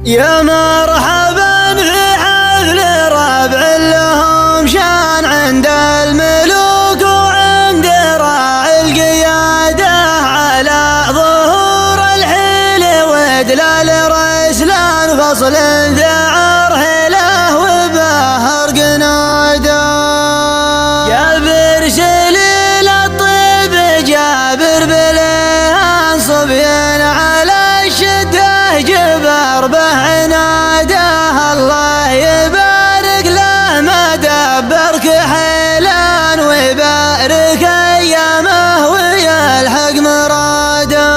يا مرحبا في حفل ربع لهم شان عند الملوك وعند راعي القيادة، على ظهور الحيل ودلال رسلان فصل ذعر هله وبهر قناده. جابر سليل الطيب جابر بليان صبيان على الشده جبر به عناده، الله يبارك له ما دبر كحيلان ويبارك ايامه ويلحق مراده.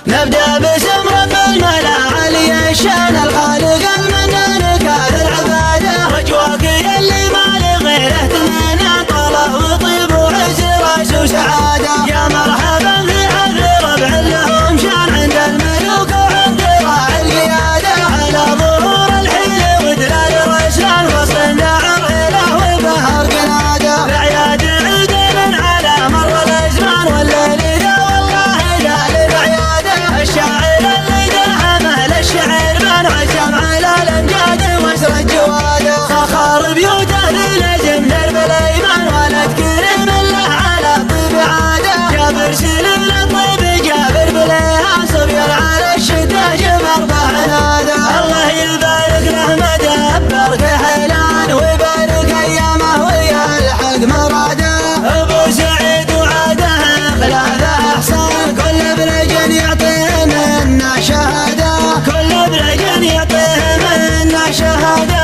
نبدا باسم رب الملا علي الشان الخالق المنان كان العباده، رجواك يلي ما لغيره تمنى طلب وطيب وعز راس وسعاده. يا مرحبا في حفل ربع لهم شان عند الملوك وعند راعي القياده، على ظهور الحيل ودلال رسلان فصل ذعر هله وبهر قناده. بعياد عيدين على مر الازمان والليل ذا والله جال بعياده، الشاعر اللي دهمه للشعر من عزم على الامجاد واسر الجواده. فخر بيوته للجن درب الايمان ولد كريم الله على طيب عاده. جابر سليل الطيب جابر بليان صبيان على الشده جبر به عناده، الله يبارك له ما دبر كحيلان ويبارك ايامه ويلحق مراده. ابو سعيد وعاده خلاده احسان كل بلجن يعطيه منا شهاده، كل بلجن يعطيه منا شهاده.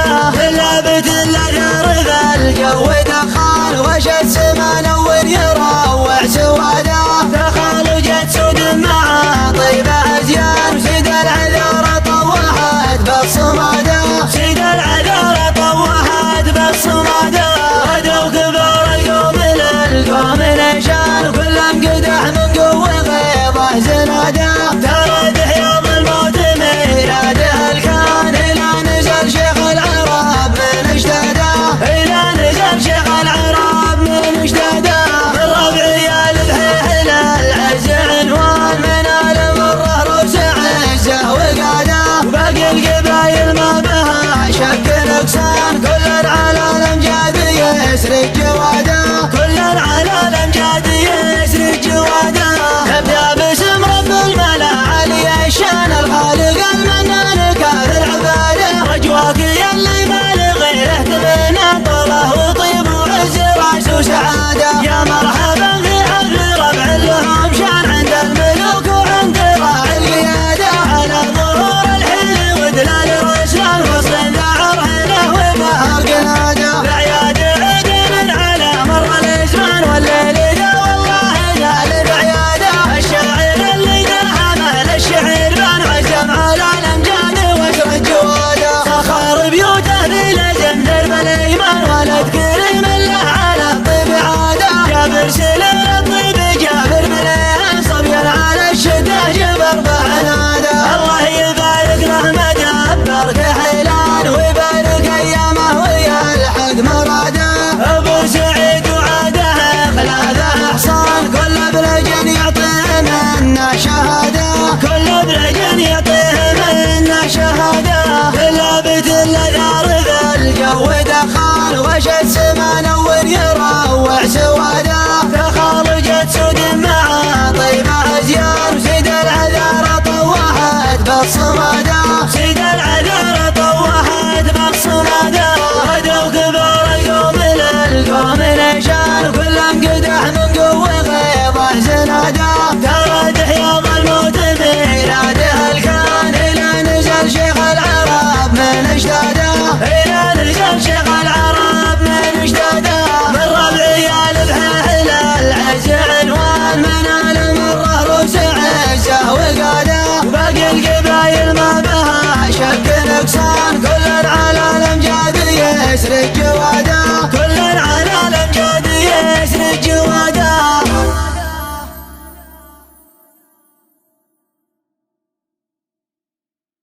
لابد الاثر ذا الجو دخان وشد سما نور يروع سواده، دخل وجد سود مع طيبه ازيان سيد العذار طوحت بالصماده، سيد العذار طوحت بالصماده. هدوا كبار القوم للقوم نشان كلهم قدح من قوه غيظه زناده. ترى بحياض الموت ميلاده الكان الى نزل شيخ العرب من اجداده، الى نزل شيخ العرب من اجداده. الربع يا البحيح للعز عنوان من ال مره روس عزه وقاده، باقي القبايل ما بها شك نقصان كل على الامجاد يسرق